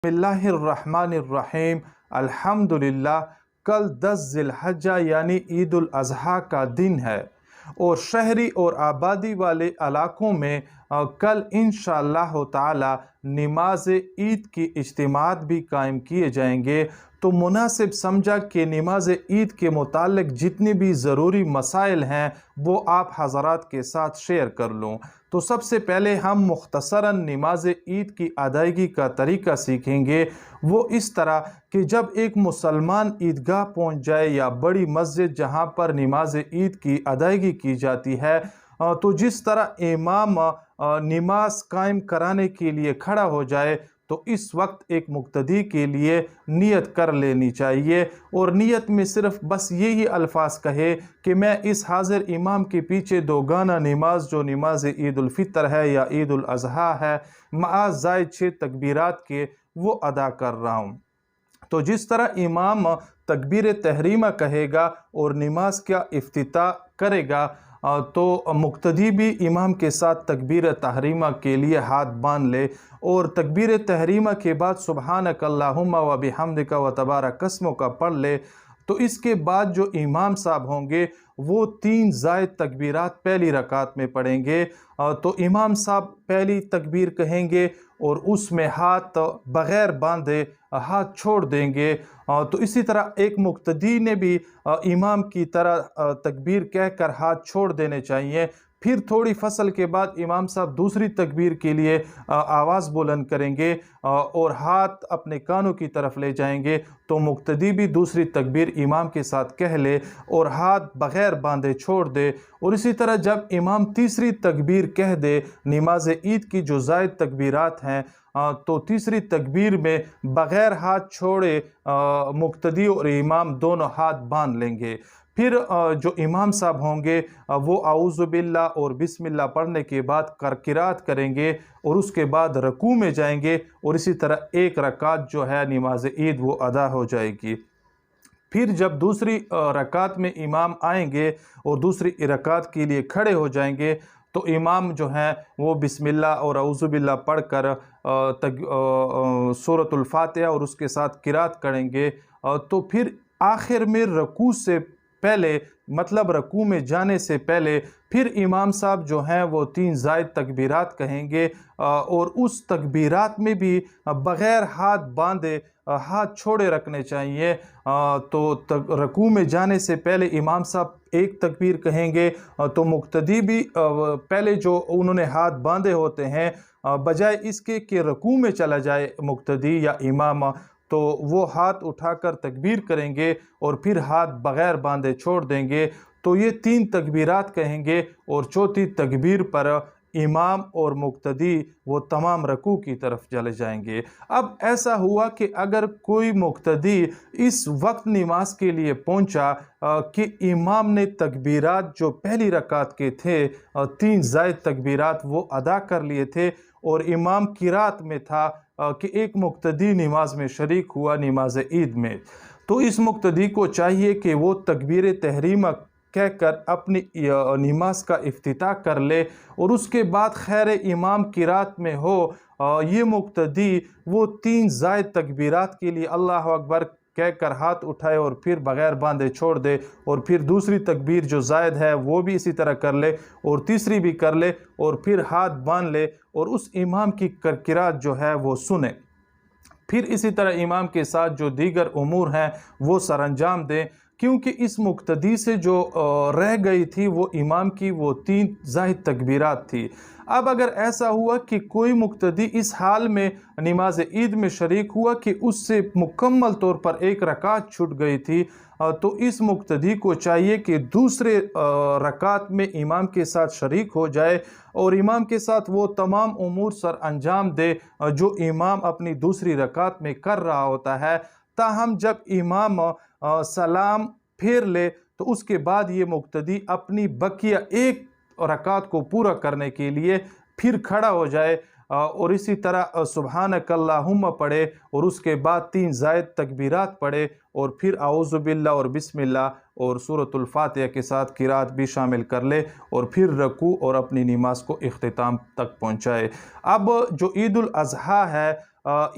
बिस्मिल्लाहिर्रहमानिर्रहीम। अल्हम्दुलिल्लाह। कल 10 ज़िलहज्जा यानी ईद उल अज़हा का दिन है और शहरी और आबादी वाले इलाकों में कल इंशाअल्लाह ताला नमाज ईद की इज्तिमात भी कायम किए जाएंगे। तो मुनासिब समझा कि नमाज ईद के मुतालिक जितनी भी ज़रूरी मसाइल हैं वो आप हज़रात के साथ शेयर कर लूँ। तो सबसे पहले हम मुख्तसरन नमाज ईद की अदायगी का तरीका सीखेंगे। वो इस तरह कि जब एक मुसलमान ईदगाह पहुंच जाए या बड़ी मस्जिद जहां पर नमाज ईद की अदायगी की जाती है, तो जिस तरह इमाम नमाज कायम कराने के लिए खड़ा हो जाए तो इस वक्त एक मुक्तदी के लिए नियत कर लेनी चाहिए और नियत में सिर्फ बस यही अल्फाज कहे कि मैं इस हाजिर इमाम के पीछे दोगाना नमाज जो नमाज ईद उल फितर है या ईद उल अज़हा है माज़ ज़ायद 6 तकबीरात के वो अदा कर रहा हूँ। तो जिस तरह इमाम तकबीर तहरीमा कहेगा और नमाज का इफ्तिताह करेगा तो मुक्तदी भी इमाम के साथ तकबीर तहरीमा के लिए हाथ बांध ले और तकबीर तहरीमा के बाद सुबहानक अल्लाहुम्मा व बिहम्दिका व तबारक अस्मुका पढ़ ले। तो इसके बाद जो इमाम साहब होंगे वो 3 ज़ायद तकबीरात पहली रकात में पढ़ेंगे। तो इमाम साहब पहली तकबीर कहेंगे और उसमें हाथ बग़ैर बांधे हाथ छोड़ देंगे। तो इसी तरह एक मुक्तदी ने भी इमाम की तरह तकबीर कहकर हाथ छोड़ देने चाहिए। फिर थोड़ी फसल के बाद इमाम साहब दूसरी तकबीर के लिए आवाज़ बुलंद करेंगे और हाथ अपने कानों की तरफ ले जाएंगे। तो मुक्तदी भी दूसरी तकबीर इमाम के साथ कह ले और हाथ बग़ैर बांधे छोड़ दे। और इसी तरह जब इमाम तीसरी तकबीर कह दे नमाज ईद की जो ज़ायद तकबीरात हैं तो तीसरी तकबीर में बग़ैर हाथ छोड़े मुक्तदी और इमाम दोनों हाथ बांध लेंगे। फिर जो इमाम साहब होंगे वो आऊज़ु बिल्लाह और बिस्मिल्लाह पढ़ने के बाद किरात करेंगे और उसके बाद रकू में जाएंगे और इसी तरह एक रकात जो है नमाज ईद वो अदा हो जाएगी। फिर जब दूसरी रकात में इमाम आएंगे और दूसरी रकात के लिए खड़े हो जाएंगे तो इमाम जो हैं वो बिस्मिल्लाह और औज़ु बिल्लाह पढ़ कर सूरतुल फातिहा और उसके साथ किरात करेंगे। तो फिर आखिर में रकू से पहले मतलब रकू में जाने से पहले फिर इमाम साहब जो हैं वो 3 ज़ायद तकबीरात कहेंगे और उस तकबीरात में भी बग़ैर हाथ बांधे हाथ छोड़े रखने चाहिए। तो रकू में जाने से पहले इमाम साहब एक तकबीर कहेंगे तो मुक्तदी भी पहले जो उन्होंने हाथ बांधे होते हैं बजाय इसके कि रकू में चला जाए मुक्तदी या इमाम तो वो हाथ उठाकर तकबीर करेंगे और फिर हाथ बग़ैर बांधे छोड़ देंगे। तो ये 3 तकबीरात कहेंगे और चौथी तकबीर पर इमाम और मुक्तदी वो तमाम रकू की तरफ चले जाएंगे। अब ऐसा हुआ कि अगर कोई मुक्तदी इस वक्त नमाज के लिए पहुंचा कि इमाम ने तकबीरात जो पहली रकात के थे 3 ज़ायद तकबीरात वो अदा कर लिए थे और इमाम किरात में था कि एक मुक्तदी नमाज में शरीक हुआ नमाज ईद में, तो इस मुक्तदी को चाहिए कि वो तकबीर तहरीमा कहकर अपनी नमाज का इफ्तिताह कर ले और उसके बाद खैर इमाम किरात में हो ये मुक्तदी वो 3 ज़ायद तकबीरात के लिए अल्लाह अकबर कहकर हाथ उठाए और फिर बग़ैर बांधे छोड़ दे और फिर दूसरी तकबीर जो ज़ायद है वो भी इसी तरह कर ले और तीसरी भी कर ले और फिर हाथ बांध ले और उस इमाम की किरात जो है वो सुने। फिर इसी तरह इमाम के साथ जो दीगर उमूर हैं वो सरअंजाम दें, क्योंकि इस मुक्तदी से जो रह गई थी वो इमाम की वो 3 ज़ायद तकबीरात थी। अब अगर ऐसा हुआ कि कोई मुक्तदी इस हाल में नमाज ईद में शरीक हुआ कि उससे मुकम्मल तौर पर एक रकात छूट गई थी तो इस मुक्तदी को चाहिए कि दूसरे रकात में इमाम के साथ शरीक हो जाए और इमाम के साथ वो तमाम उमूर सर अंजाम दे जो इमाम अपनी दूसरी रकात में कर रहा होता है। ताहम जब इमाम सलाम फेर ले तो उसके बाद ये मुक्तदी अपनी बकिया एक रकात को पूरा करने के लिए फिर खड़ा हो जाए और इसी तरह सुबहानक अल्लाहुम्मा पढ़े और उसके बाद 3 ज़ायद तकबीरात पढ़े और फिर आऊज़ु बिल्लाह और बिस्मिल्लाह और सूरतुल फातिहा के साथ किरात भी शामिल कर ले और फिर रकू और अपनी नमाज को इख्तिताम तक पहुँचाए। अब जो ईद उल अज़हा है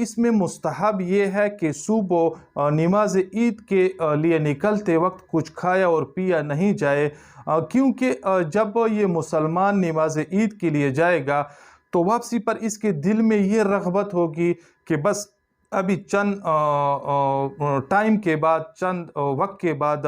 इसमें मुस्तहब ये है कि सुबह नमाज ईद के लिए निकलते वक्त कुछ खाया और पिया नहीं जाए, क्योंकि जब ये मुसलमान नमाज ईद के लिए जाएगा तो वापसी पर इसके दिल में ये रग़बत होगी कि बस अभी चंद टाइम के बाद, चंद वक्त के बाद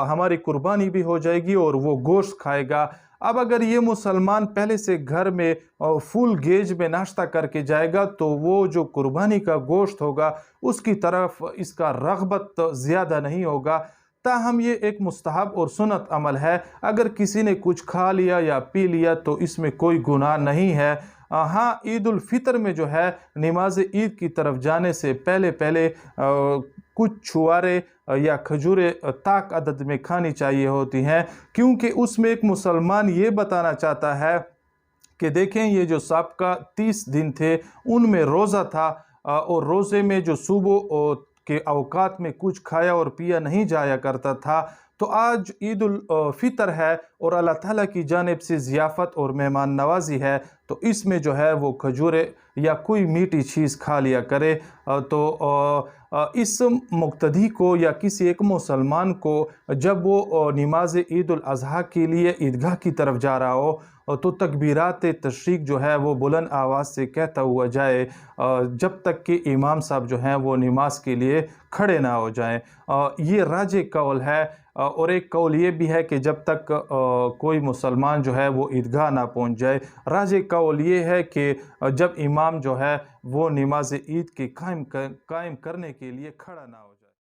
हमारी कुर्बानी भी हो जाएगी और वो गोश्त खाएगा। अब अगर ये मुसलमान पहले से घर में फुल गेज में नाश्ता करके जाएगा तो वो जो कुर्बानी का गोश्त होगा उसकी तरफ इसका रग़बत ज़्यादा नहीं होगा। ताहम ये एक मुस्तहब और सुन्नत अमल है। अगर किसी ने कुछ खा लिया या पी लिया तो इसमें कोई गुनाह नहीं है। हाँ, ईद उल फितर में जो है नमाज ईद की तरफ जाने से पहले पहले कुछ छुआरे या खजूरें ताक अदद में खानी चाहिए होती हैं, क्योंकि उसमें एक मुसलमान ये बताना चाहता है कि देखें ये जो साबका 30 दिन थे उनमें रोज़ा था और रोज़े में जो सुबह के औकात में कुछ खाया और पिया नहीं जाया करता था, तो आज ईद उल फितर है और अल्लाह ताला की जानिब से ज़ियाफ़त और मेहमान नवाज़ी है, तो इसमें जो है वो खजूरें या कोई मीठी चीज़ खा लिया करे। तो इस मुक्तदी को या किसी एक मुसलमान को जब वो नमाज ईद उल अज़हा के लिए ईदगाह की तरफ जा रहा हो तो तकबीरात तशरीक जो है वो बुलंद आवाज़ से कहता हुआ जाए जब तक कि इमाम साहब जो हैं वो नमाज के लिए खड़े ना हो जाएं। ये राजे कौल है। और एक कौल ये भी है कि जब तक कोई मुसलमान जो है वो ईदगाह ना पहुंच जाए। राजे कौल ये है कि जब इमाम जो है वो नमाज ईद के कायम करने के लिए खड़ा ना हो।